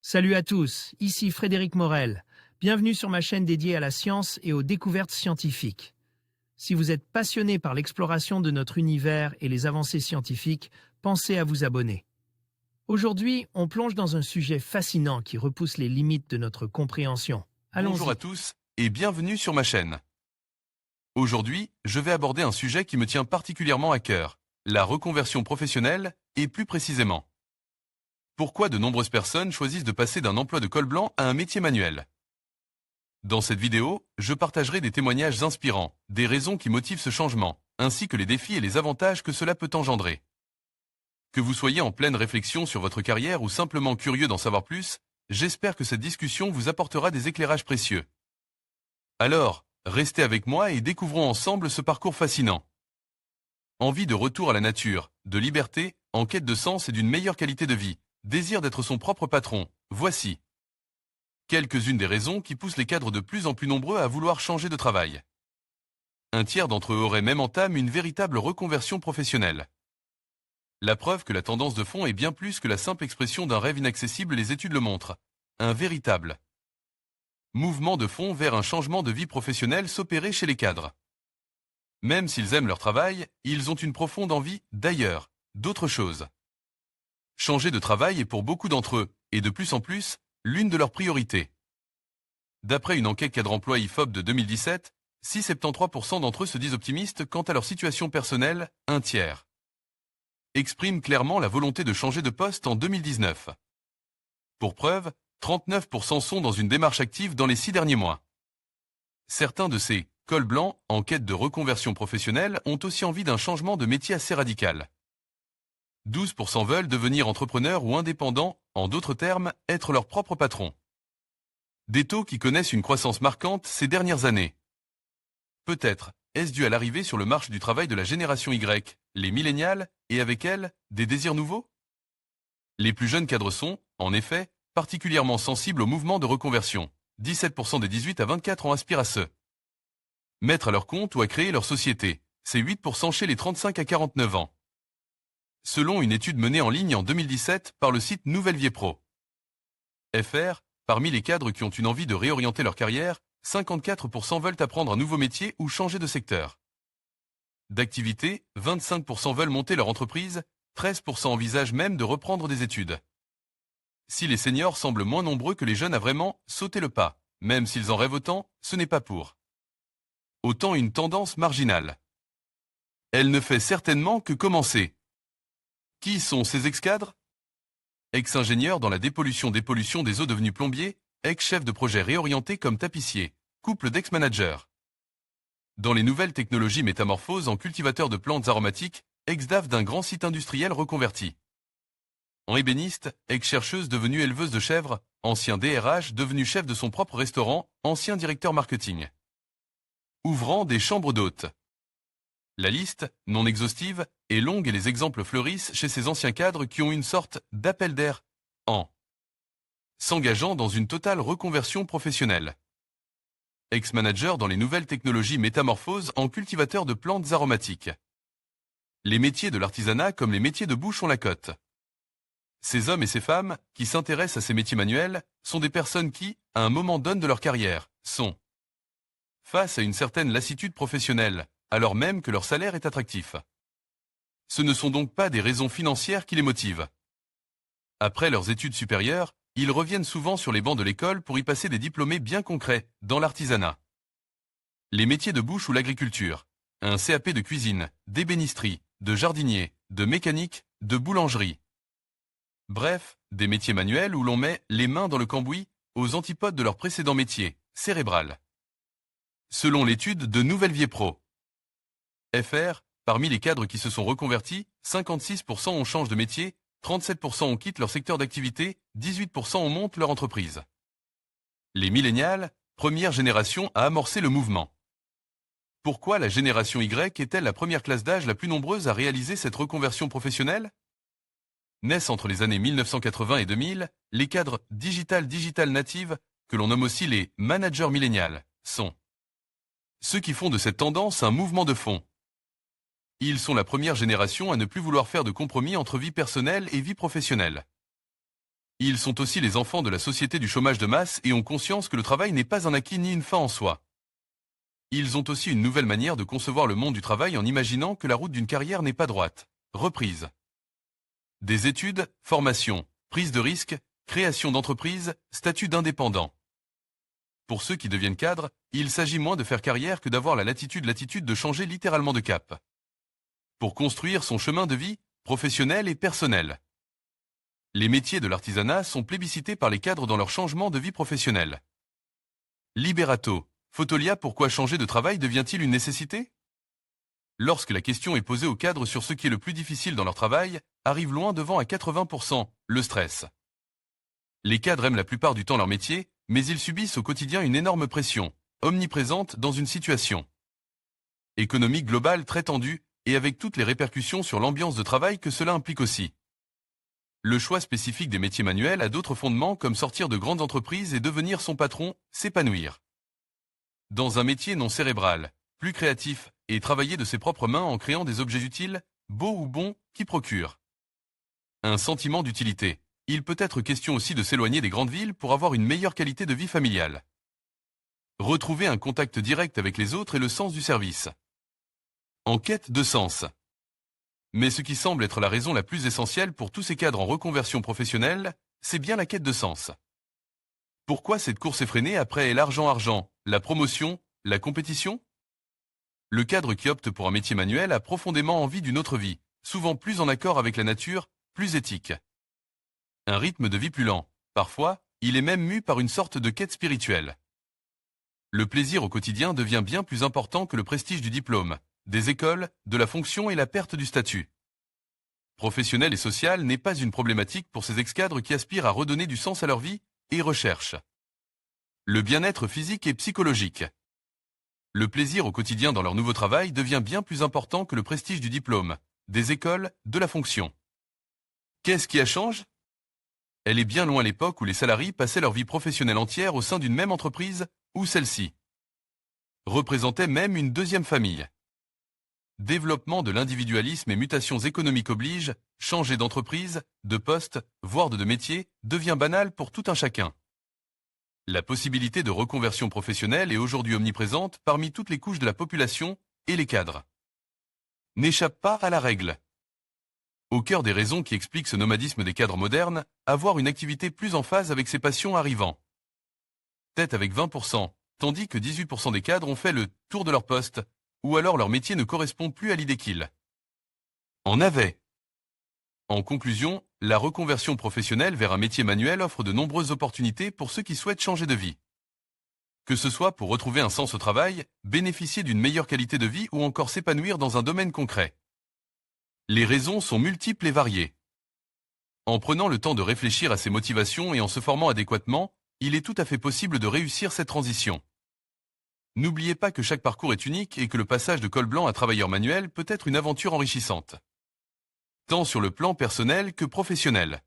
Salut à tous, ici Frédéric Morel. Bienvenue sur ma chaîne dédiée à la science et aux découvertes scientifiques. Si vous êtes passionné par l'exploration de notre univers et les avancées scientifiques, pensez à vous abonner. Aujourd'hui, on plonge dans un sujet fascinant qui repousse les limites de notre compréhension. Bonjour Allons-y. à tous et bienvenue sur ma chaîne. Aujourd'hui, je vais aborder un sujet qui me tient particulièrement à cœur, la reconversion professionnelle et plus précisément. Pourquoi de nombreuses personnes choisissent de passer d'un emploi de col blanc à un métier manuel? Dans cette vidéo, je partagerai des témoignages inspirants, des raisons qui motivent ce changement, ainsi que les défis et les avantages que cela peut engendrer. Que vous soyez en pleine réflexion sur votre carrière ou simplement curieux d'en savoir plus, j'espère que cette discussion vous apportera des éclairages précieux. Alors, restez avec moi et découvrons ensemble ce parcours fascinant. Envie de retour à la nature, de liberté, en quête de sens et d'une meilleure qualité de vie, désir d'être son propre patron, voici quelques-unes des raisons qui poussent les cadres de plus en plus nombreux à vouloir changer de travail. Un tiers d'entre eux aurait même entamé une véritable reconversion professionnelle. La preuve que la tendance de fond est bien plus que la simple expression d'un rêve inaccessible, les études le montrent. Un véritable mouvement de fond vers un changement de vie professionnelle s'opérer chez les cadres. Même s'ils aiment leur travail, ils ont une profonde envie d'ailleurs, d'autre chose. Changer de travail est pour beaucoup d'entre eux, et de plus en plus, l'une de leurs priorités. D'après une enquête Cadre Emploi IFOP de 2017, 6,73% d'entre eux se disent optimistes quant à leur situation personnelle, un tiers expriment clairement la volonté de changer de poste en 2019. Pour preuve, 39% sont dans une démarche active dans les 6 derniers mois. Certains de ces cols blancs, en quête de reconversion professionnelle, ont aussi envie d'un changement de métier assez radical. 12% veulent devenir entrepreneurs ou indépendants, en d'autres termes, être leur propre patron. Des taux qui connaissent une croissance marquante ces dernières années. Peut-être est-ce dû à l'arrivée sur le marché du travail de la génération Y, les millénials, et avec elle, des désirs nouveaux? Les plus jeunes cadres sont, en effet, particulièrement sensibles au mouvement de reconversion. 17% des 18 à 24 ans aspirent à se mettre à leur compte ou à créer leur société. C'est 8% chez les 35 à 49 ans. Selon une étude menée en ligne en 2017 par le site Nouvelle Vie Pro. FR, parmi les cadres qui ont une envie de réorienter leur carrière, 54% veulent apprendre un nouveau métier ou changer de secteur d'activité, 25% veulent monter leur entreprise, 13% envisagent même de reprendre des études. Si les seniors semblent moins nombreux que les jeunes à vraiment sauter le pas, même s'ils en rêvent autant, ce n'est pas pour autant une tendance marginale. Elle ne fait certainement que commencer. Qui sont ces ex-cadres? Ex-ingénieurs dans la dépollution des eaux devenus plombiers, ex-chefs de projet réorientés comme tapissiers, couple d'ex-managers. Dans les nouvelles technologies métamorphoses en cultivateurs de plantes aromatiques, ex-DAF d'un grand site industriel reconverti. En ébéniste, ex-chercheuse devenue éleveuse de chèvres, ancien DRH devenu chef de son propre restaurant, ancien directeur marketing. Ouvrant des chambres d'hôtes. La liste, non exhaustive, est longue et les exemples fleurissent chez ces anciens cadres qui ont une sorte d'appel d'air en s'engageant dans une totale reconversion professionnelle. Ex-manager dans les nouvelles technologies métamorphoses en cultivateur de plantes aromatiques. Les métiers de l'artisanat comme les métiers de bouche ont la cote. Ces hommes et ces femmes, qui s'intéressent à ces métiers manuels, sont des personnes qui, à un moment donné de leur carrière, sont face à une certaine lassitude professionnelle, alors même que leur salaire est attractif. Ce ne sont donc pas des raisons financières qui les motivent. Après leurs études supérieures, ils reviennent souvent sur les bancs de l'école pour y passer des diplômés bien concrets, dans l'artisanat. Les métiers de bouche ou l'agriculture, un CAP de cuisine, d'ébénisterie, de jardinier, de mécanique, de boulangerie. Bref, des métiers manuels où l'on met les mains dans le cambouis, aux antipodes de leur précédent métier, cérébral. Selon l'étude de Nouvelle Vie Pro. FR, parmi les cadres qui se sont reconvertis, 56% ont changé de métier, 37% ont quitté leur secteur d'activité, 18% ont monté leur entreprise. Les millénials, première génération à amorcer le mouvement. Pourquoi la génération Y est-elle la première classe d'âge la plus nombreuse à réaliser cette reconversion professionnelle? Naissent entre les années 1980 et 2000, les cadres digital natives, que l'on nomme aussi les managers millénials, sont ceux qui font de cette tendance un mouvement de fond. Ils sont la première génération à ne plus vouloir faire de compromis entre vie personnelle et vie professionnelle. Ils sont aussi les enfants de la société du chômage de masse et ont conscience que le travail n'est pas un acquis ni une fin en soi. Ils ont aussi une nouvelle manière de concevoir le monde du travail en imaginant que la route d'une carrière n'est pas droite. Reprise. Des études, formation, prise de risque, création d'entreprise, statut d'indépendant. Pour ceux qui deviennent cadres, il s'agit moins de faire carrière que d'avoir la latitude de changer littéralement de cap. Pour construire son chemin de vie, professionnel et personnel. Les métiers de l'artisanat sont plébiscités par les cadres dans leur changement de vie professionnelle. Liberato, Fotolia, pourquoi changer de travail devient-il une nécessité? Lorsque la question est posée aux cadres sur ce qui est le plus difficile dans leur travail, arrive loin devant à 80%, le stress. Les cadres aiment la plupart du temps leur métier, mais ils subissent au quotidien une énorme pression, omniprésente dans une situation économique globale très tendue et avec toutes les répercussions sur l'ambiance de travail que cela implique aussi. Le choix spécifique des métiers manuels a d'autres fondements comme sortir de grandes entreprises et devenir son patron, s'épanouir. Dans un métier non cérébral, plus créatif, et travailler de ses propres mains en créant des objets utiles, beaux ou bons, qui procurent un sentiment d'utilité. Il peut être question aussi de s'éloigner des grandes villes pour avoir une meilleure qualité de vie familiale. Retrouver un contact direct avec les autres et le sens du service. En quête de sens. Mais ce qui semble être la raison la plus essentielle pour tous ces cadres en reconversion professionnelle, c'est bien la quête de sens. Pourquoi cette course effrénée après l'argent, la promotion, la compétition? Le cadre qui opte pour un métier manuel a profondément envie d'une autre vie, souvent plus en accord avec la nature, plus éthique. Un rythme de vie plus lent. Parfois, il est même mu par une sorte de quête spirituelle. Le plaisir au quotidien devient bien plus important que le prestige du diplôme, des écoles, de la fonction et la perte du statut. Professionnel et social n'est pas une problématique pour ces ex-cadres qui aspirent à redonner du sens à leur vie et recherchent le bien-être physique et psychologique. Le plaisir au quotidien dans leur nouveau travail devient bien plus important que le prestige du diplôme, des écoles, de la fonction. Qu'est-ce qui a changé? Elle est bien loin l'époque où les salariés passaient leur vie professionnelle entière au sein d'une même entreprise, où celle-ci représentait même une deuxième famille. Développement de l'individualisme et mutations économiques obligent, changer d'entreprise, de poste, voire de métier, devient banal pour tout un chacun. La possibilité de reconversion professionnelle est aujourd'hui omniprésente parmi toutes les couches de la population et les cadres n'échappent pas à la règle. Au cœur des raisons qui expliquent ce nomadisme des cadres modernes, avoir une activité plus en phase avec ses passions arrivant. Tête avec 20%, tandis que 18% des cadres ont fait le tour de leur poste, ou alors leur métier ne correspond plus à l'idée qu'ils en avaient. En conclusion, la reconversion professionnelle vers un métier manuel offre de nombreuses opportunités pour ceux qui souhaitent changer de vie. Que ce soit pour retrouver un sens au travail, bénéficier d'une meilleure qualité de vie ou encore s'épanouir dans un domaine concret. Les raisons sont multiples et variées. En prenant le temps de réfléchir à ses motivations et en se formant adéquatement, il est tout à fait possible de réussir cette transition. N'oubliez pas que chaque parcours est unique et que le passage de col blanc à travailleur manuel peut être une aventure enrichissante, tant sur le plan personnel que professionnel.